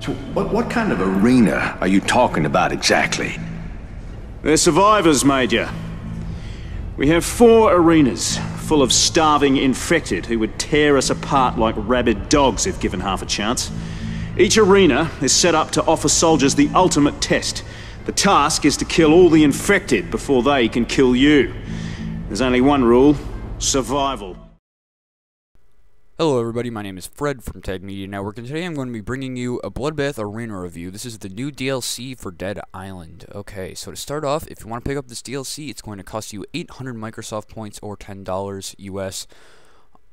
So what kind of arena are you talking about exactly? They're survivors, Major. We have 4 arenas, full of starving infected who would tear us apart like rabid dogs if given half a chance. Each arena is set up to offer soldiers the ultimate test. The task is to kill all the infected before they can kill you. There's only one rule: survival. Hello everybody, my name is Fred from Tag Media Network, and today I'm going to be bringing you a Bloodbath Arena review. This is the new DLC for Dead Island. Okay, so to start off, if you want to pick up this DLC, it's going to cost you 800 Microsoft points or $10 US.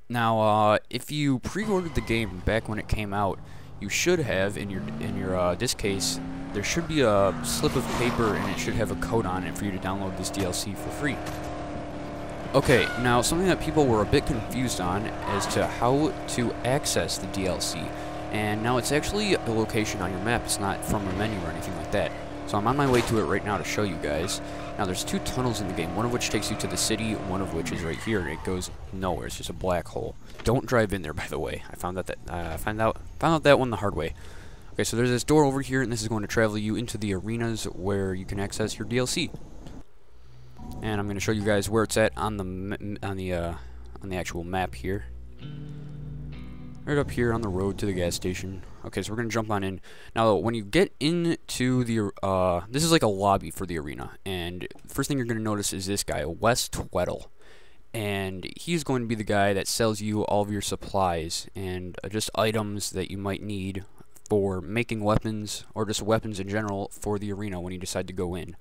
Now, if you pre-ordered the game back when it came out, you should have, in your disc case, there should be a slip of paper and it should have a code on it for you to download this DLC for free. Okay, now something that people were a bit confused on as to how to access the DLC, and now it's actually a location on your map, it's not from a menu or anything like that. So I'm on my way to it right now to show you guys. Now there's 2 tunnels in the game, one of which takes you to the city, one of which is right here, and it goes nowhere, it's just a black hole. Don't drive in there, by the way. I found out that one the hard way. Okay, so there's this door over here, and this is going to travel you into the arenas where you can access your DLC. And I'm going to show you guys where it's at on the actual map here. Right up here on the road to the gas station. Okay, so we're going to jump on in. Now, when you get into the this is like a lobby for the arena, and first thing you're going to notice is this guy, Wes Tweddle. And he's going to be the guy that sells you all of your supplies and just items that you might need for making weapons, or just weapons in general, for the arena when you decide to go in.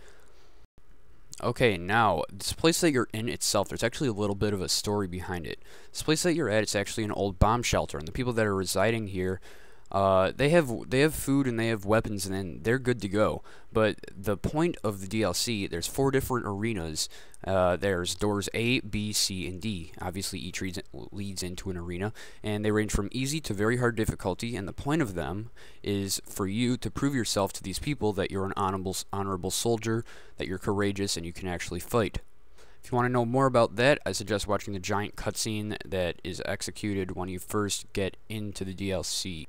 Okay, now, this place that you're in itself, there's actually a little bit of a story behind it. This place that you're at, it's actually an old bomb shelter, and the people that are residing here, they have food and they have weapons, and then they're good to go. But the point of the DLC, there's 4 different arenas. There's doors A, B, C, and D. Obviously, each leads into an arena, and they range from easy to very hard difficulty, and the point of them is for you to prove yourself to these people that you're an honorable soldier, that you're courageous, and you can actually fight. If you want to know more about that, I suggest watching the giant cutscene that is executed when you first get into the DLC.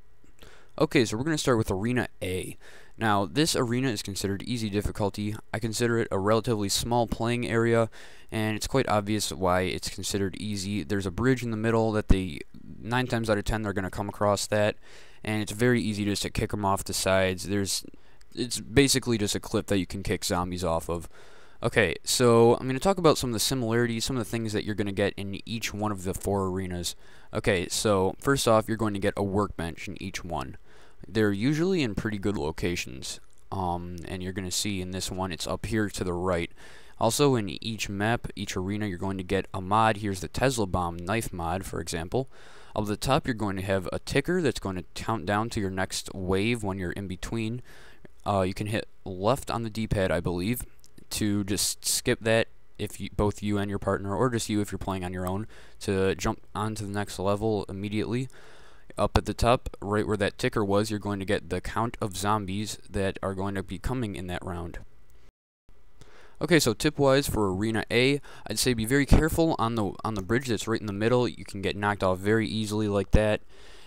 Okay, so we're going to start with Arena A. Now, this arena is considered easy difficulty. I consider it a relatively small playing area, and it's quite obvious why it's considered easy. There's a bridge in the middle that 9 times out of 10 they're going to come across that, and it's very easy just to kick them off the sides. It's basically just a cliff that you can kick zombies off of. Okay, so I'm going to talk about some of the similarities, some of the things that you're going to get in each one of the 4 arenas. Okay, so first off, you're going to get a workbench in each one. They're usually in pretty good locations, and you're going to see in this one, it's up here to the right. Also, in each map, each arena, you're going to get a mod. Here's the Tesla Bomb Knife mod, for example. Up the top, you're going to have a ticker that's going to count down to your next wave when you're in between. You can hit left on the D-pad, I believe, to just skip that if both you and your partner, or just you if you're playing on your own, to jump onto the next level immediately. Up at the top, right where that ticker was, you're going to get the count of zombies that are going to be coming in that round. Okay, so tip-wise for Arena A, I'd say be very careful on the bridge that's right in the middle. You can get knocked off very easily like that.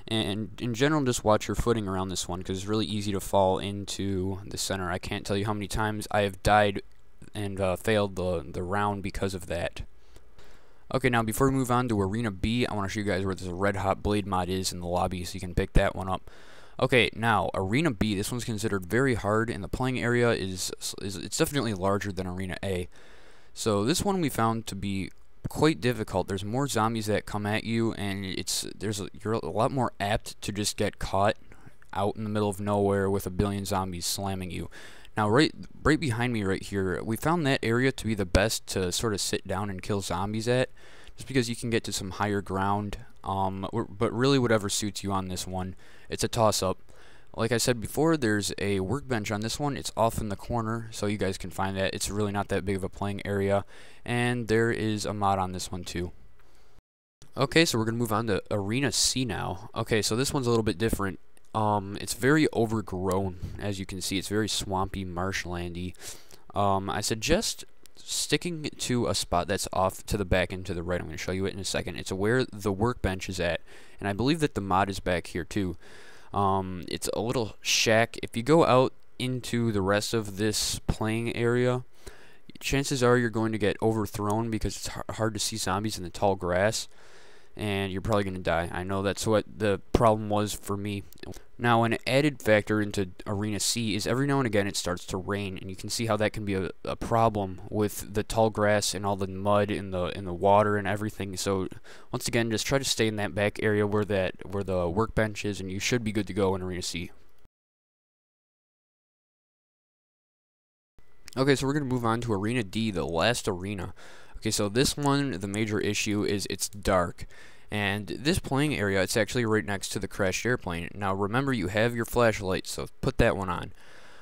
And in general, just watch your footing around this one, because it's really easy to fall into the center. I can't tell you how many times I have died and failed the round because of that. Okay, now before we move on to Arena B, I want to show you guys where this Red Hot Blade mod is in the lobby, so you can pick that one up. Okay, now Arena B, this one's considered very hard, and the playing area it's definitely larger than Arena A. So this one we found to be quite difficult. There's more zombies that come at you, and you're a lot more apt to just get caught out in the middle of nowhere with a billion zombies slamming you. Now, right behind me right here, we found that area to be the best to sort of sit down and kill zombies at, just because you can get to some higher ground, but really whatever suits you on this one. It's a toss-up. Like I said before, there's a workbench on this one. It's off in the corner, so you guys can find that. It's really not that big of a playing area, and there is a mod on this one too. Okay, so we're going to move on to Arena C now. Okay, so this one's a little bit different. It's very overgrown, as you can see. It's very swampy, marshlandy. I suggest sticking to a spot that's off to the back and to the right. I'm going to show you it in a second. It's where the workbench is at, and I believe that the mod is back here too. It's a little shack. If you go out into the rest of this playing area, chances are you're going to get overthrown because it's hard to see zombies in the tall grass, and you're probably going to die. I know that's what the problem was for me. Now, an added factor into Arena C is every now and again it starts to rain, and you can see how that can be a problem with the tall grass and all the mud in the water and everything. So once again, just try to stay in that back area where the workbench is, and you should be good to go in Arena C. Okay, so we're going to move on to Arena D, the last arena. Okay, so this one, the major issue is it's dark. And this playing area, it's actually right next to the crashed airplane. Now remember, you have your flashlight, so put that one on.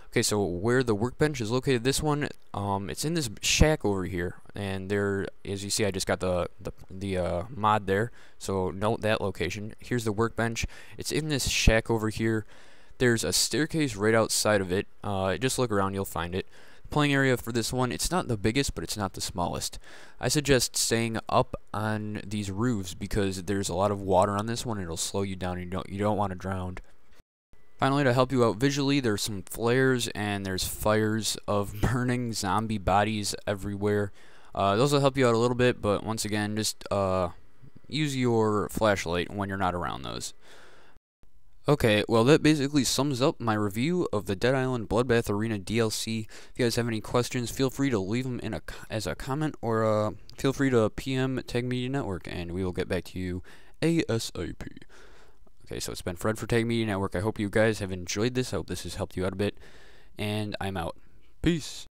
Okay, so where the workbench is located, this one, it's in this shack over here. And there, as you see, I just got the mod there, so note that location. Here's the workbench. It's in this shack over here. There's a staircase right outside of it. Just look around, you'll find it. Playing area for this one, it's not the biggest, but it's not the smallest. I suggest staying up on these roofs because there's a lot of water on this one. It'll slow you down, and you don't want to drown. Finally, to help you out visually, there's some flares and there's fires of burning zombie bodies everywhere. Those will help you out a little bit, but once again, just use your flashlight when you're not around those. Okay, well that basically sums up my review of the Dead Island Bloodbath Arena DLC. If you guys have any questions, feel free to leave them as a comment, or feel free to PM Tag Media Network, and we will get back to you ASAP. Okay, so it's been Fred for Tag Media Network. I hope you guys have enjoyed this. I hope this has helped you out a bit, and I'm out. Peace.